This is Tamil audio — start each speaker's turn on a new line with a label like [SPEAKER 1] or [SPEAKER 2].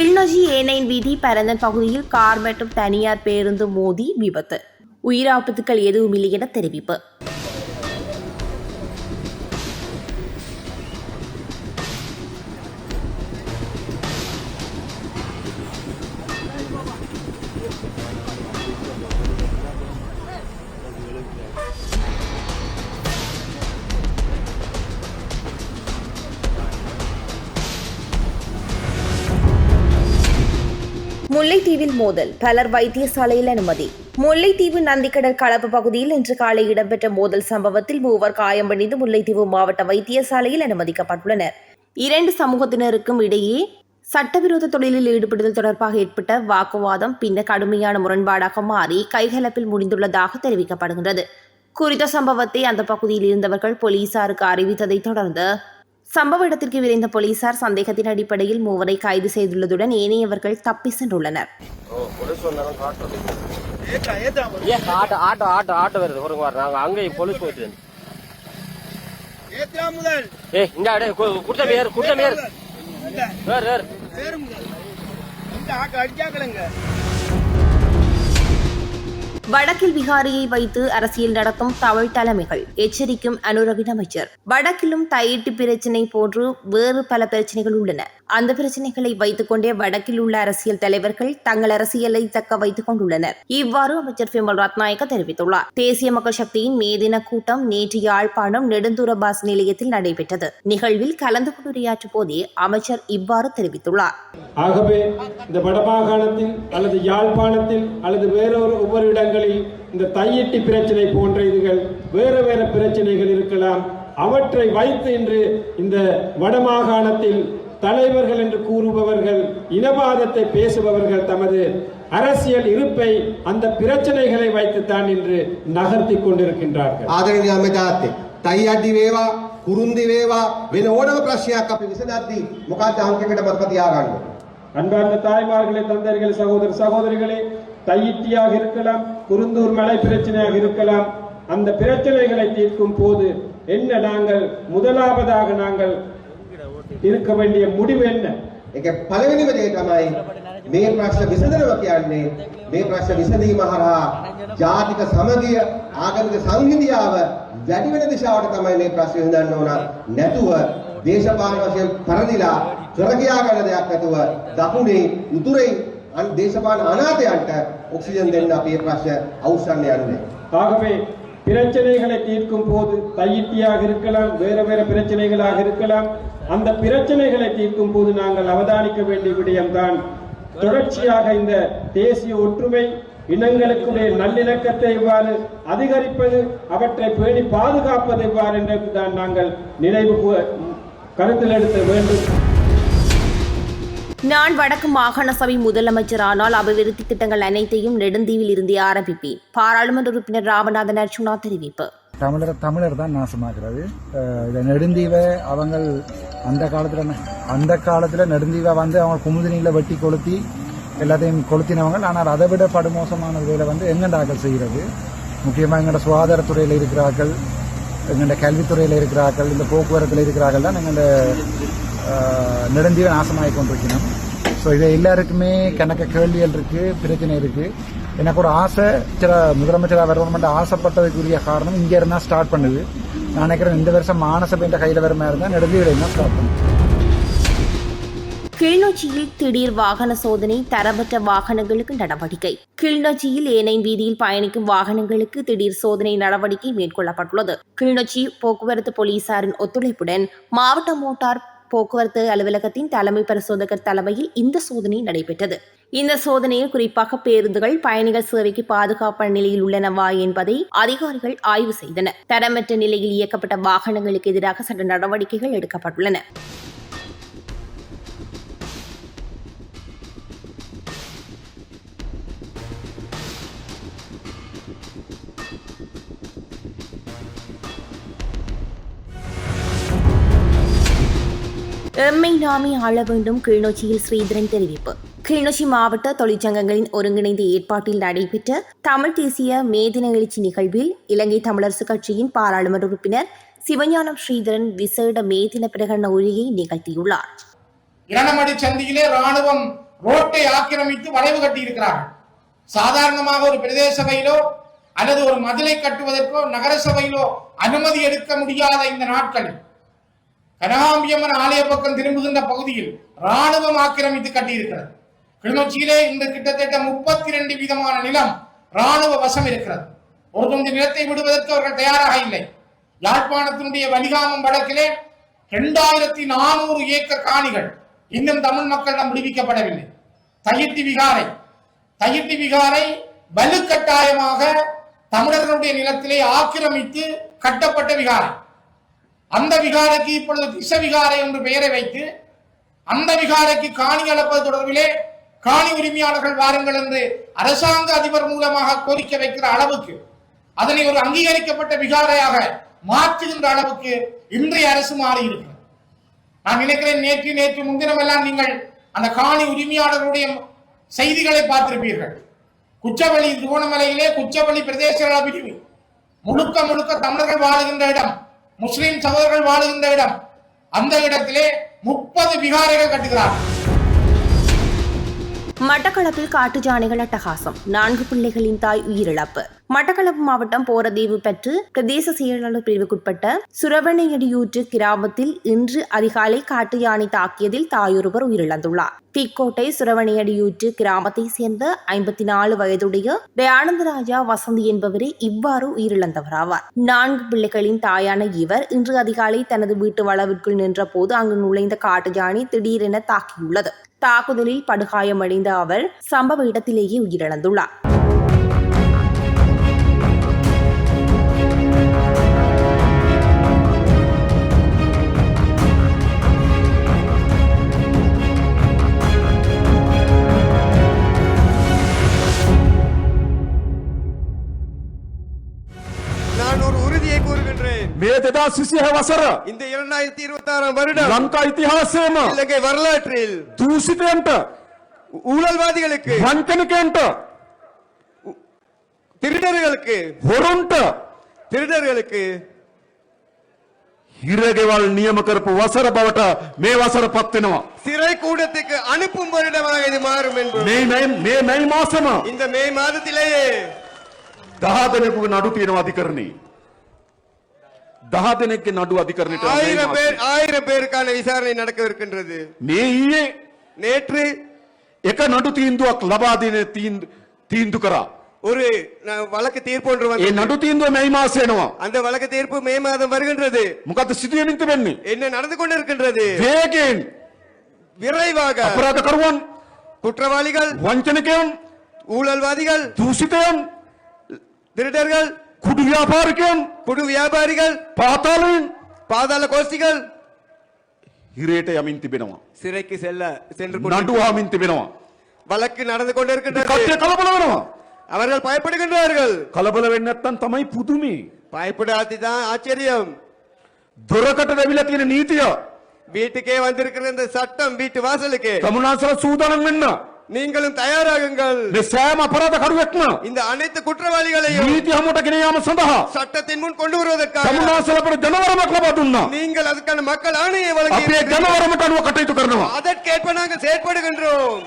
[SPEAKER 1] கிளிநொச்சி A9 வீதி பரந்தன் பகுதியில் கார் மற்றும் தனியார் பேருந்து மோதி விபத்து. உயிராபத்துக்கள் எதுவும் இல்லை என தெரிவிப்பு. முல்லைத்தீவில் மோதல், பலர் வைத்தியசாலையில் அனுமதி. முல்லைத்தீவு நந்திக்கடல் களப்பு பகுதியில் இன்று காலை இடம்பெற்ற மோதல் சம்பவத்தில் 3 காயமடைந்து முல்லைத்தீவு மாவட்ட வைத்தியசாலையில் அனுமதிக்கப்பட்டுள்ளனர். 2 சமூகத்தினருக்கும் இடையே சட்டவிரோத தொழிலில் ஈடுபடுதல் தொடர்பாக ஏற்பட்ட வாக்குவாதம் பின்னர் கடுமையான முரண்பாடாக மாறி கைகலப்பில் முடிந்துள்ளதாக தெரிவிக்கப்படுகின்றது. குறித்த சம்பவத்தை அந்த பகுதியில் இருந்தவர்கள் போலீசாருக்கு அறிவித்ததை தொடர்ந்து சம்பவ இடத்திற்கு விரைந்த போலீசார் சந்தேகத்தின் அடிப்படையில் 3 கைது செய்துள்ளதுடன் ஏனையவர்கள் தப்பி சென்றுள்ளனர். வடக்கில் விகாரியை வைத்து அரசியல் நடத்தும் தமிழ் தலைமைகள், எச்சரிக்கும் அனுரவின் அமைச்சர். வடக்கிலும் தையிட்டு பிரச்சினை போன்று வேறு பல பிரச்சனைகள் உள்ளன. அந்த பிரச்சனைகளை வைத்துக் கொண்டே வடக்கில் உள்ள அரசியல் தலைவர்கள் தங்கள் அரசியலை தக்க வைத்துக் கொண்டுள்ளனர். இவ்வாறு அமைச்சர் விமல் ரத்நாயக்க தெரிவித்துள்ளார். தேசிய மக்கள் சக்தியின் மே தின கூட்டம் நேற்று யாழ்ப்பாணம் நெடுந்தூர பாஸ் நிலையத்தில் நடைபெற்றது. நிகழ்வில் கலந்து கொண்டு உரையாற்றும் போதே அமைச்சர் இவ்வாறு தெரிவித்துள்ளார்.
[SPEAKER 2] ஆகவே இந்த வடமாகாணத்தில் அல்லது யாழ்ப்பாணத்தில் அல்லது வேறொரு ஒவ்வொரு இடங்களில் இந்த தையிட்டி பிரச்சனை போன்ற இதுகள் வேறு வேறு பிரச்சனைகள் இருக்கலாம். அவற்றை வைத்து இன்று இந்த வடமாகாணத்தில் தலைவர்கள் என்று கூறுபவர்கள், இனவாதத்தை பேசுபவர்கள் தமது அரசியல் இருப்பை அந்த பிரச்சனைகளை வைத்துத்தான் இன்று நகர்த்தி கொண்டிருக்கின்றார்கள்.
[SPEAKER 3] ආදරණීය අමතාත්තේ தையாட்டி වේවා කුරුන්දි වේවා වෙන ඕනම ප්‍රශ්නයක් අපි විසඳද්දී මොකක්ද අංකයකට මතක තියාගන්න.
[SPEAKER 2] அன்பார்ந்த தாய்மார்களே, தந்தையர்களே, சகோதர சகோதரிகளே, தையிட்டியாக இருக்கலாம், குருந்தூர் மலை பிரச்சனையாக இருக்கலாம். அந்த பிரச்சனைகளை தீர்க்கும் போது என்ன நாங்கள் முதலாவதாக நாங்கள் இருக்க வேண்டிய முடிவு என்ன?
[SPEAKER 3] ඒක පළවෙනිම දේ තමයි මේ ප්‍රශ්න විසඳනවා කියන්නේ මේ ප්‍රශ්න විසඳීම හරහා ජාතික සමගිය ආගමික සංහිඳියාව වැඩි වෙන දිශාවට තමයි මේ ප්‍රශ්න විසඳන්න ඕන. නැතුව දේශපාලන වශයෙන් පරදිලා කරගියා ගන්න දෙයක් නැතුව දකුණේ උතුරේ දේශපාලන අනාථයන්ට ඔක්සිජන් දෙන්න අපි මේ ප්‍රශ්න අවශ්‍යන්නේ යන්නේ.
[SPEAKER 2] ஆகவே பிரச்சனைகளை தீர்க்கும் போது தையிட்டியாக இருக்கலாம், வேறு வேறு பிரச்சனைகளாக இருக்கலாம். அந்த பிரச்சனைகளை தீர்க்கும் போது நாங்கள் அவதானிக்க வேண்டிய விடயம்தான் தொடர்ச்சியாக இந்த தேசிய ஒற்றுமை, இனங்களுக்குடைய நல்லிணக்கத்தை எவ்வாறு அதிகரிப்பது, அவற்றை பேணி பாதுகாப்பது எவ்வாறு என்றுதான் நாங்கள் நினைவு கருத்தில் எடுத்த வேண்டும்.
[SPEAKER 1] நான் வடக்கு மாகாண சபை முதலமைச்சரானால் அபிவிருத்தி திட்டங்கள் அனைத்தையும் நெடுந்தீவில் இருந்தே ஆரம்பிப்பேன். பாராளுமன்ற உறுப்பினர் ராமநாதன் அர்ச்சுனா தெரிவிப்பு.
[SPEAKER 4] தமிழர் தான் நாசமாகிறது. நெடுந்தீவை அவங்க அந்த காலத்துல நெடுந்தீவை வந்து அவங்க குமுதினியில வெட்டி கொளுத்தி எல்லாத்தையும் கொளுத்தினவங்க. ஆனால் அதை விட படுமோசமான வேலை வந்து எங்கண்டாக்கள் செய்கிறது. முக்கியமாக எங்களோட சுகாதாரத்துறையில் இருக்கிறார்கள், எங்களோட கல்வித்துறையில் இருக்கிறார்கள், இந்த போக்குவரத்தில் இருக்கிறார்கள் தான் எங்களோட நெடுந்தீவை நாசமாகி கொண்டிருக்கணும். ஸோ இதை எல்லாருக்குமே கணக்க கேள்விகள் இருக்கு, பிரச்சனை இருக்கு. எனக்கு ஒரு ஆசை, முதலமைச்சராக வரணும்னு ஆசைப்பட்டதுக்குரிய காரணம் இங்கே இருந்தால் ஸ்டார்ட் பண்ணுது. நான் நினைக்கிறேன் இந்த வருஷம் மானசபைன்ற கையில் வர மாதிரி இருந்தால் நெடுந்தீவில் இருந்தால் ஸ்டார்ட் பண்ணுது.
[SPEAKER 1] கிளிநொச்சியில் திடீர் வாகன சோதனை, தரமற்ற வாகனங்களுக்கு நடவடிக்கை. கிளிநொச்சியில் A9 வீதியில் பயணிக்கும் வாகனங்களுக்கு திடீர் சோதனை நடவடிக்கை மேற்கொள்ளப்பட்டுள்ளது. கிளிநொச்சி போக்குவரத்து போலீசாரின் ஒத்துழைப்புடன் மாவட்ட மோட்டார் போக்குவரத்து அலுவலகத்தின் தலைமை பரிசோதகர் தலைமையில் இந்த சோதனை நடைபெற்றது. இந்த சோதனையில் குறிப்பாக பேருந்துகள் பயணிகள் சேவைக்கு பாதுகாப்பான நிலையில் உள்ளனவா என்பதை அதிகாரிகள் ஆய்வு செய்தனர். தரமற்ற நிலையில் இயக்கப்பட்ட வாகனங்களுக்கு எதிராக சட்ட நடவடிக்கைகள் எடுக்கப்பட்டுள்ளன. எம்மை நாமே ஆள வேண்டும், கிளிநொச்சியில் ஸ்ரீதரன் தெரிவிப்பு. கிளிநொச்சி மாவட்ட தொழிற்சங்கங்களின் ஒருங்கிணைந்த ஏற்பாட்டில் நடைபெற்ற தமிழ் தேசிய மேதின எழுச்சி நிகழ்வில் இலங்கை தமிழரசு கட்சியின் பாராளுமன்ற உறுப்பினர் சிவஞானம் ஸ்ரீதரன் விசேட மேதின பிரகடன உரையை நிகழ்த்தியுள்ளார்.
[SPEAKER 5] இரணமடி சந்தியிலே ராணுவம் ரோட்டை ஆக்கிரமித்து வளைவு கட்டி இருக்கிறார்கள். சாதாரணமாக ஒரு பிரதேச சபையிலோ அல்லது ஒரு மதிலை கட்டுவதற்கோ நகர சபையிலோ அனுமதி எடுக்க முடியாத இந்த நாட்களில் கனகாம்பியம்மன் ஆலய பக்கம் திரும்புகின்ற பகுதியில் ராணுவம் ஆக்கிரமித்து கட்டியிருக்கிறது. கிளிநொச்சியிலே இன்று கிட்டத்தட்ட 32 வீதமான நிலம் ராணுவ வசம் இருக்கிறது. ஒரு துண்டு நிலத்தை விடுவதற்கு அவர்கள் தயாராக இல்லை. யாழ்ப்பாணத்தினுடைய வலிகாமம் வடக்கிலே 2400 ஏக்கர் காணிகள் இன்னும் தமிழ் மக்களிடம் விடுவிக்கப்படவில்லை. தையிட்டி விகாரை வலுக்கட்டாயமாக தமிழர்களுடைய நிலத்திலே ஆக்கிரமித்து கட்டப்பட்ட விகாரை. அந்த விகாரைக்கு இப்பொழுது திச விகாரை என்று பெயரை வைத்து அந்த விகாரைக்கு காணி அளப்பது தொடர்பிலே காணி உரிமையாளர்கள் வாருங்கள் என்று அரசாங்க அதிபர் மூலமாக கோரிக்கை வைக்கிற அளவுக்கு, அதனை ஒரு அங்கீகரிக்கப்பட்ட விகாரையாக மாற்றுகின்ற அளவுக்கு இன்றைய அரசு மாறி இருக்கிறது. நான் நினைக்கிறேன் நேற்று முன்தினம் எல்லாம் நீங்கள் அந்த காணி உரிமையாளர்களுடைய செய்திகளை பார்த்திருப்பீர்கள். குச்சவெளி திருவண்ணாமலையிலே குச்சவெளி பிரதேச பிரிவு முழுக்க தமிழர்கள் வாழுகின்ற இடம், முஸ்லிம் சகோதரர்கள் வாழுகின்ற இடம். அந்த இடத்திலே 30 விகாரைகள் கட்டுகிறார்கள்.
[SPEAKER 1] மட்டக்களப்பில் காட்டு யானைகள் அட்டகாசம், 4 பிள்ளைகளின் தாய் உயிரிழப்பு. மட்டக்களப்பு மாவட்டம் போரதீவு பற்று பிரதேச செயலாளர் பிரிவுக்குட்பட்ட சுரவணையடியூற்று கிராமத்தில் இன்று அதிகாலை காட்டு யானை தாக்கியதில் தாயொருவர் உயிரிழந்துள்ளார். தீக்கோட்டை சுரவணையடியூற்று கிராமத்தை சேர்ந்த 54 வயதுடைய தயானந்தராஜா வசந்தி என்பவரே இவ்வாறு உயிரிழந்தவராவார். 4 பிள்ளைகளின் தாயான இவர் இன்று அதிகாலை தனது வீட்டு வளவிற்குள் நின்ற போது அங்கு நுழைந்த காட்டு யானை திடீரென தாக்கியுள்ளது. தாக்குதலில் படுகாயமடைந்த அவர் சம்பவ இடத்திலேயே உயிரிழந்துள்ளார்.
[SPEAKER 6] நான் ஒரு உறுதியை கூறுகின்றேன்.
[SPEAKER 2] මේ 2026 වසර
[SPEAKER 6] இந்த 2026 வருடம்
[SPEAKER 2] ලංකා ඉතිහාසයේම
[SPEAKER 6] இலங்கை வரலாற்றில்
[SPEAKER 2] දූෂිතයන්ට
[SPEAKER 6] ஊழல்வாதிகளுக்கு,
[SPEAKER 2] වංචනිකයන්ට
[SPEAKER 6] திருடர்களுக்கு
[SPEAKER 2] හිරගෙවල් නියම කරපු වසර බවට මේ වසර පත් වෙනවා.
[SPEAKER 6] சிறை கூடத்துக்கு அனுப்பும் வருடமாக இது மாறும் என்பது.
[SPEAKER 2] මේ මැයි මාසෙම
[SPEAKER 6] இந்த மே மாதத்திலேயே
[SPEAKER 2] 10 දෙනෙකුගේ නඩු තියෙනවා අධිකරණේ. 10 දෙනෙක්ගේ නඩු අධිකරණයට
[SPEAKER 6] 1000 பேருக்கான விசாரணை நடக்கவிருக்கின்றது.
[SPEAKER 2] මේ ඊයේ
[SPEAKER 6] நேற்று
[SPEAKER 2] එක නඩු තීන්දුවක් ලබා දෙන තීන්දුව කරා.
[SPEAKER 6] ஒரு வழக்கு தீர்ப்பு ஒன்று
[SPEAKER 2] ඒ
[SPEAKER 6] வந்தது.
[SPEAKER 2] නඩු තීන්දුව මැයි මාසෙ එනවා.
[SPEAKER 6] அந்த வழக்கு தீர்ப்பு மே மாதம் வருகின்றது.
[SPEAKER 2] මොකද සිදුවෙමින් තිබෙන්නේ?
[SPEAKER 6] என்ன நடந்து கொண்டிருக்கின்றது?
[SPEAKER 2] වේගයෙන්
[SPEAKER 6] விரைவாக
[SPEAKER 2] අපරාධකරුවන්,
[SPEAKER 6] குற்றவாளிகள்,
[SPEAKER 2] වංචනිකයන්,
[SPEAKER 6] ஊழல்வாதிகள்,
[SPEAKER 2] දූෂිතයන්,
[SPEAKER 6] திருடர்கள்,
[SPEAKER 2] කුඩු ව්‍යාපාරිකයන්,
[SPEAKER 6] குடு வியாபாரிகள்,
[SPEAKER 2] පාතාලයෙන්
[SPEAKER 6] பாதாள கோஷ்டிகள்
[SPEAKER 2] හිරේට යමින් තිබෙනවා.
[SPEAKER 6] சிறைக்கு சென்று
[SPEAKER 2] නඩු ආමින් තිබෙනවා.
[SPEAKER 6] வழக்கு நடந்து கொண்டிருக்கின்றது.
[SPEAKER 2] කට්ටිය කලබල වෙනවා.
[SPEAKER 6] அவர்கள் பயப்படுகின்றார்கள்.
[SPEAKER 2] කලබල වෙන්නේ නැත්තම් තමයි පුදුමේ.
[SPEAKER 6] பயப்படாததான் ஆச்சரியம்.
[SPEAKER 2] දොරකට දැවිලා තියෙන නීතිය
[SPEAKER 6] வீட்டுக்கே வந்திருக்கிற இந்த சட்டம் வீட்டு வாசலுக்கு
[SPEAKER 2] තමුනාසල සූදානම් වෙන්න.
[SPEAKER 6] நீங்களும் தயாராகுங்கள்.
[SPEAKER 2] මේ සෑම අපරාධකරුවෙක්ම
[SPEAKER 6] இந்த அனைத்து குற்றவாளிகளையும்
[SPEAKER 2] නීති හමුවට ගෙන යාම සඳහා
[SPEAKER 6] சட்டத்தின் முன் கொண்டு வருவதற்காக
[SPEAKER 2] තමුනාසල අපට ජනවරමක් ලබා දුන්නා.
[SPEAKER 6] நீங்கள் அதுக்கான மக்கள் ஆணையை வழங்கி
[SPEAKER 2] අපේ ජනවරමට අනුව කටයුතු කරනවා.
[SPEAKER 6] அதற்கேற்ப நாங்கள் செயற்படுகின்றோம்.